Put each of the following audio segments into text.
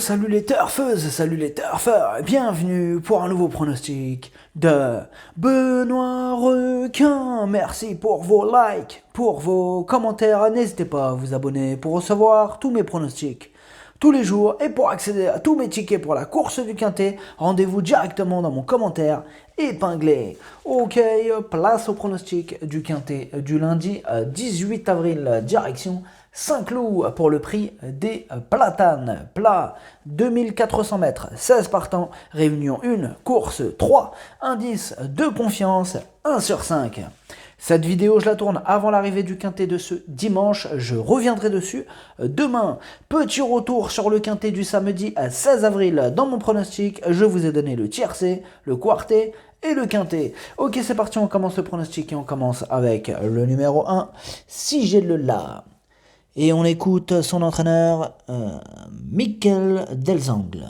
salut les turfeuses, salut les turfeurs, et bienvenue pour un nouveau pronostic de Benoît Requin. Merci pour vos likes, pour vos commentaires, n'hésitez pas à vous abonner pour recevoir tous mes pronostics tous les jours et pour accéder à tous mes tickets pour la course du Quintet, rendez-vous directement dans mon commentaire épinglé. Ok, place au pronostic du Quintet du lundi 18 avril, direction Saint-Cloud pour le prix des platanes. Plat 2400 mètres, 16 partants, réunion 1, course 3, indice de confiance 1 sur 5. Cette vidéo, je la tourne avant l'arrivée du Quintet de ce dimanche, je reviendrai dessus. Demain, petit retour sur le Quintet du samedi 16 avril dans mon pronostic. Je vous ai donné le tiercé, le quartet et le Quintet. Ok, c'est parti, on commence le pronostic et on commence avec le numéro 1, si j'ai le là. Et on écoute son entraîneur, Mikel Delzangle.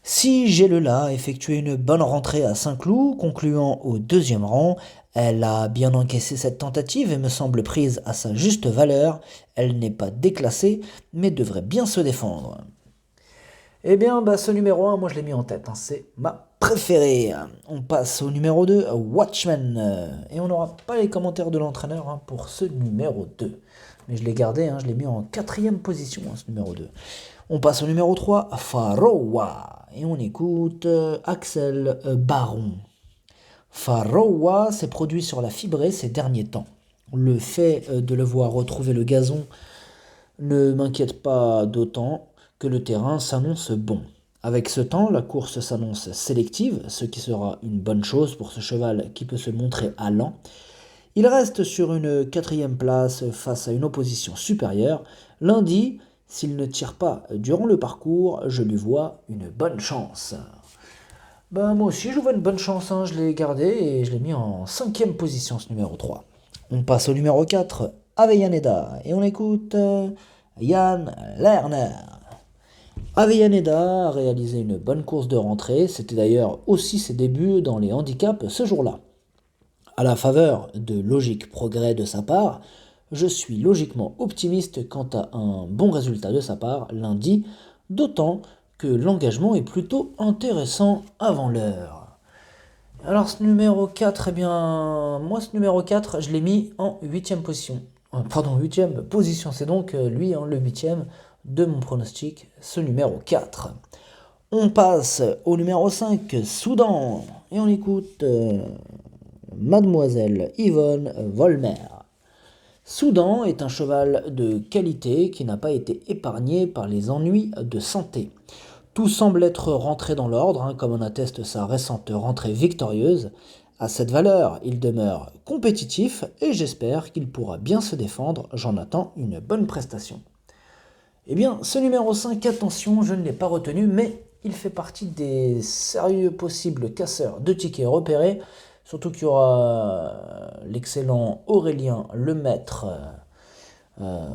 Si j'ai le là effectué une bonne rentrée à Saint-Cloud, concluant au 2e rang, elle a bien encaissé cette tentative et me semble prise à sa juste valeur. Elle n'est pas déclassée, mais devrait bien se défendre. Eh bien, ce numéro 1, moi je l'ai mis en tête, c'est ma préférée. On passe au numéro 2, Watchman. Et on n'aura pas les commentaires de l'entraîneur pour ce numéro 2. Mais je l'ai gardé, je l'ai mis en 4e position, ce numéro 2. On passe au numéro 3, Farowa. Et on écoute Axel Baron. Farowa s'est produit sur la fibrée ces derniers temps. Le fait de le voir retrouver le gazon ne m'inquiète pas d'autant que le terrain s'annonce bon. Avec ce temps, la course s'annonce sélective, ce qui sera une bonne chose pour ce cheval qui peut se montrer allant. Il reste sur une 4e place face à une opposition supérieure. Lundi, s'il ne tire pas durant le parcours, je lui vois une bonne chance. Moi aussi, je vois une bonne chance, je l'ai gardé et je l'ai mis en 5e position, ce numéro 3. On passe au numéro 4, Avellaneda, et on écoute Yann Lerner. Avellaneda a réalisé une bonne course de rentrée, c'était d'ailleurs aussi ses débuts dans les handicaps ce jour-là. À la faveur de logiques progrès de sa part, je suis logiquement optimiste quant à un bon résultat de sa part lundi, d'autant que l'engagement est plutôt intéressant avant l'heure. Alors ce numéro 4, moi ce numéro 4, je l'ai mis en 8e position. 8e position, c'est donc lui le 8e de mon pronostic, ce numéro 4. On passe au numéro 5, Soudan, et on écoute Mademoiselle Yvonne Volmer. Soudan est un cheval de qualité qui n'a pas été épargné par les ennuis de santé. Tout semble être rentré dans l'ordre, comme en atteste sa récente rentrée victorieuse. À cette valeur, il demeure compétitif et j'espère qu'il pourra bien se défendre. J'en attends une bonne prestation. Eh bien, ce numéro 5, attention, je ne l'ai pas retenu, mais il fait partie des sérieux possibles casseurs de tickets repérés. Surtout qu'il y aura l'excellent Aurélien Lemaître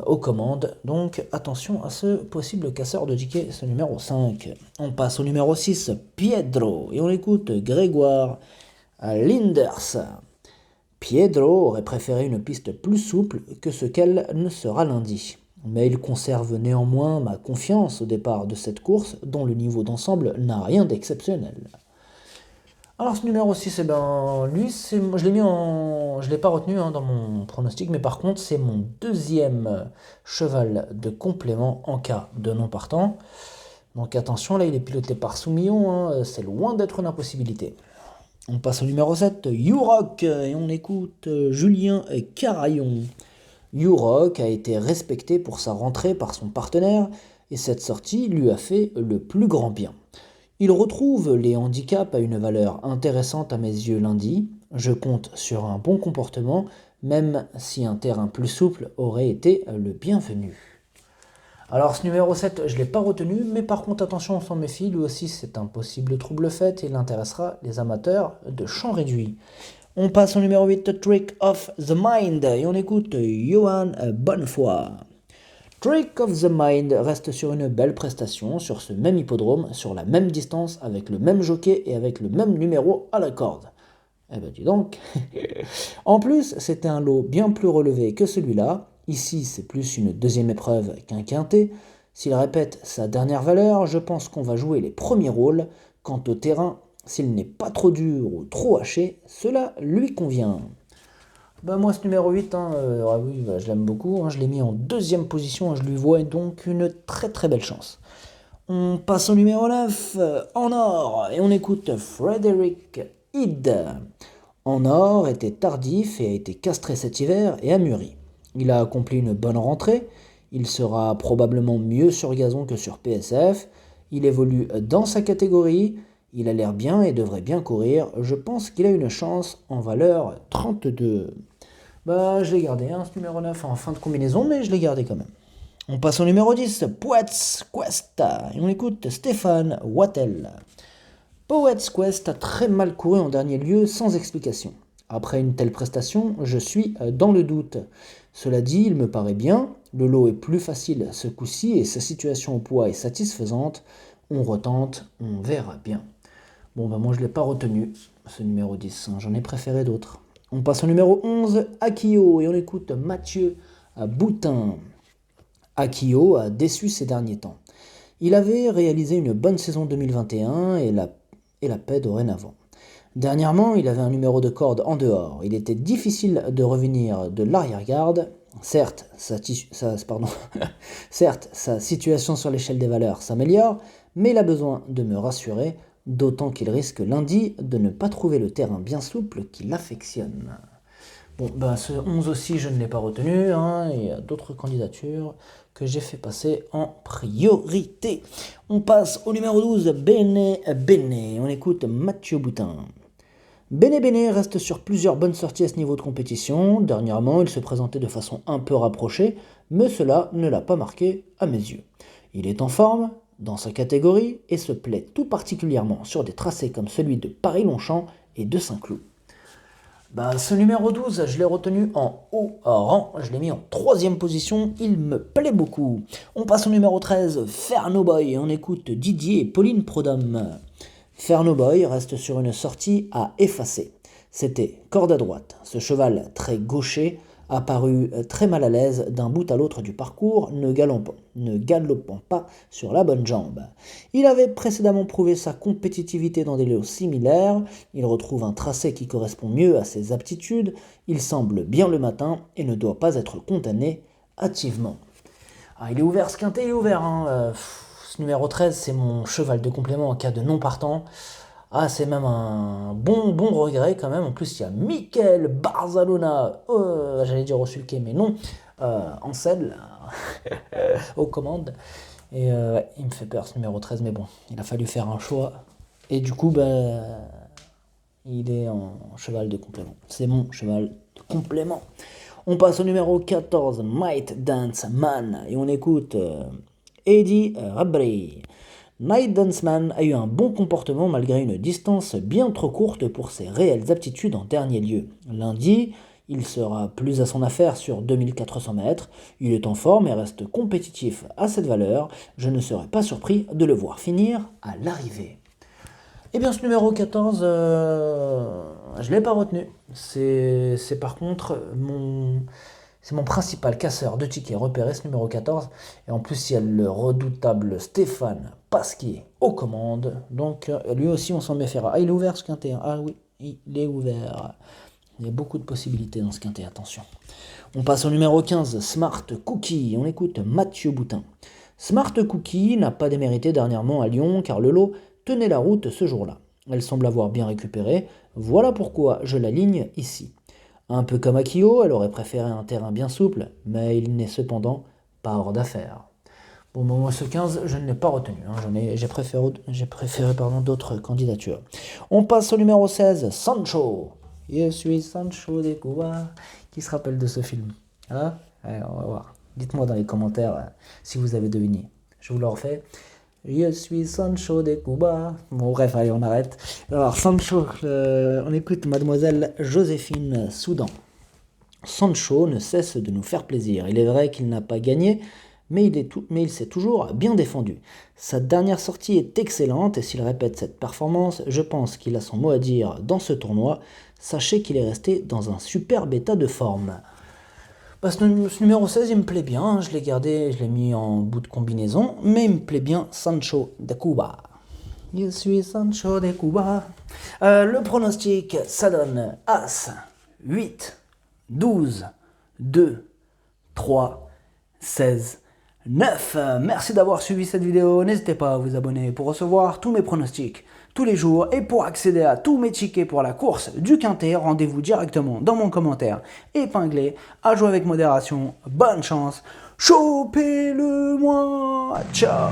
aux commandes. Donc attention à ce possible casseur de tickets, ce numéro 5. On passe au numéro 6, Piedro. Et on écoute Grégoire Linders. Piedro aurait préféré une piste plus souple que ce qu'elle ne sera lundi. Mais il conserve néanmoins ma confiance au départ de cette course, dont le niveau d'ensemble n'a rien d'exceptionnel. Alors ce numéro 6, lui, je l'ai pas retenu dans mon pronostic, mais par contre c'est mon 2e cheval de complément en cas de non partant. Donc attention, là il est piloté par Soumillon, c'est loin d'être une impossibilité. On passe au numéro 7, You-Rock, et on écoute Julien Carayon. You-Rock a été respecté pour sa rentrée par son partenaire, et cette sortie lui a fait le plus grand bien. Il retrouve les handicaps à une valeur intéressante à mes yeux lundi. Je compte sur un bon comportement, même si un terrain plus souple aurait été le bienvenu. Alors ce numéro 7, je ne l'ai pas retenu, mais par contre attention, on s'en méfie, lui aussi c'est un possible trouble fait et il intéressera les amateurs de champ réduit. On passe au numéro 8, Trick of the Mind, et on écoute Johan Bonnefoy. Trick of the Mind reste sur une belle prestation, sur ce même hippodrome, sur la même distance, avec le même jockey et avec le même numéro à la corde. Eh ben dis donc. En plus, c'était un lot bien plus relevé que celui-là. Ici, c'est plus une 2e épreuve qu'un quintet. S'il répète sa dernière valeur, je pense qu'on va jouer les premiers rôles. Quant au terrain, s'il n'est pas trop dur ou trop haché, cela lui convient. Bah moi ce numéro 8, oui, bah, je l'aime beaucoup, je l'ai mis en deuxième position, je lui vois donc une très très belle chance. On passe au numéro 9, En Or, et on écoute Frederick Ide. En Or était tardif et a été castré cet hiver et a mûri. Il a accompli une bonne rentrée, il sera probablement mieux sur gazon que sur PSF, il évolue dans sa catégorie, il a l'air bien et devrait bien courir, je pense qu'il a une chance en valeur 32. Bah je l'ai gardé, ce numéro 9 en fin de combinaison, mais je l'ai gardé quand même. On passe au numéro 10, Poets Quest, et on écoute Stéphane Wattel. Poets Quest a très mal couru en dernier lieu sans explication. Après une telle prestation, je suis dans le doute. Cela dit, il me paraît bien, le lot est plus facile ce coup-ci et sa situation au poids est satisfaisante. On retente, on verra bien. Bon bah moi je ne l'ai pas retenu, ce numéro 10, j'en ai préféré d'autres. On passe au numéro 11, Akio, et on écoute Mathieu Boutin. Akio a déçu ces derniers temps. Il avait réalisé une bonne saison 2021 et la paix dorénavant. Dernièrement, il avait un numéro de corde en dehors. Il était difficile de revenir de l'arrière-garde. Certes, sa situation sur l'échelle des valeurs s'améliore, mais il a besoin de me rassurer, d'autant qu'il risque lundi de ne pas trouver le terrain bien souple qu'il affectionne. Bon, ce 11 aussi, je ne l'ai pas retenu. Il y a d'autres candidatures que j'ai fait passer en priorité. On passe au numéro 12, Bene Bene. On écoute Mathieu Boutin. Bene Bene reste sur plusieurs bonnes sorties à ce niveau de compétition. Dernièrement, il se présentait de façon un peu rapprochée, mais cela ne l'a pas marqué à mes yeux. Il est en forme, dans sa catégorie, et se plaît tout particulièrement sur des tracés comme celui de Paris-Longchamp et de Saint-Cloud. Ce numéro 12, je l'ai retenu en haut rang, je l'ai mis en 3ème position, il me plaît beaucoup. On passe au numéro 13, Fernoboy, on écoute Didier et Pauline Prodhomme. Fernoboy reste sur une sortie à effacer. C'était corde à droite, ce cheval très gaucher apparu très mal à l'aise d'un bout à l'autre du parcours, ne galopant pas sur la bonne jambe. Il avait précédemment prouvé sa compétitivité dans des lots similaires, il retrouve un tracé qui correspond mieux à ses aptitudes, il semble bien le matin et ne doit pas être condamné hâtivement. Il est ouvert, ce quintet, il est ouvert. Ce numéro 13, c'est mon cheval de complément en cas de non partant. C'est même un bon regret quand même. En plus, il y a Mikel Barzalona, j'allais dire au sulquet, mais non, en selle, aux commandes. Et il me fait peur ce numéro 13, mais bon, il a fallu faire un choix. Et du coup, il est en cheval de complément. C'est mon cheval de complément. On passe au numéro 14, Might Dance Man, et on écoute Eddie Rabry. Night Danceman a eu un bon comportement malgré une distance bien trop courte pour ses réelles aptitudes en dernier lieu. Lundi, il sera plus à son affaire sur 2400 mètres, il est en forme et reste compétitif à cette valeur, je ne serais pas surpris de le voir finir à l'arrivée. Eh bien ce numéro 14, je ne l'ai pas retenu. C'est par contre c'est mon principal casseur de tickets repéré, ce numéro 14. Et en plus, il y a le redoutable Stéphane Pasquier aux commandes. Donc, lui aussi, on s'en méfiera. Il est ouvert ce quintet. Oui, il est ouvert. Il y a beaucoup de possibilités dans ce quintet, attention. On passe au numéro 15, Smart Cookie. On écoute Mathieu Boutin. Smart Cookie n'a pas démérité dernièrement à Lyon, car le lot tenait la route ce jour-là. Elle semble avoir bien récupéré. Voilà pourquoi je l'aligne ici. Un peu comme Akio, elle aurait préféré un terrain bien souple, mais il n'est cependant pas hors d'affaire. Moi ce 15, je ne l'ai pas retenu, j'ai préféré d'autres candidatures. On passe au numéro 16, Sancho. Je suis Sancho de Cuba. Qui se rappelle de ce film? Allez, on va voir. Dites-moi dans les commentaires si vous avez deviné. Je vous le refais. Je suis Sancho de Cuba. Bon bref, allez, on arrête. Alors Sancho, on écoute Mademoiselle Joséphine Soudan. Sancho ne cesse de nous faire plaisir. Il est vrai qu'il n'a pas gagné, mais il s'est toujours bien défendu. Sa dernière sortie est excellente et s'il répète cette performance, je pense qu'il a son mot à dire dans ce tournoi. Sachez qu'il est resté dans un superbe état de forme. Bah, ce numéro 16, il me plaît bien. Je l'ai gardé, je l'ai mis en bout de combinaison. Mais il me plaît bien Sancho de Cuba. Je suis Sancho de Cuba. Le pronostic, ça donne As, 8, 12, 2, 3, 16, 9. Merci d'avoir suivi cette vidéo. N'hésitez pas à vous abonner pour recevoir tous mes pronostics tous les jours. Et pour accéder à tous mes tickets pour la course du Quintet, rendez-vous directement dans mon commentaire épinglé. À jouer avec modération. Bonne chance. Chopez-le moi. Ciao.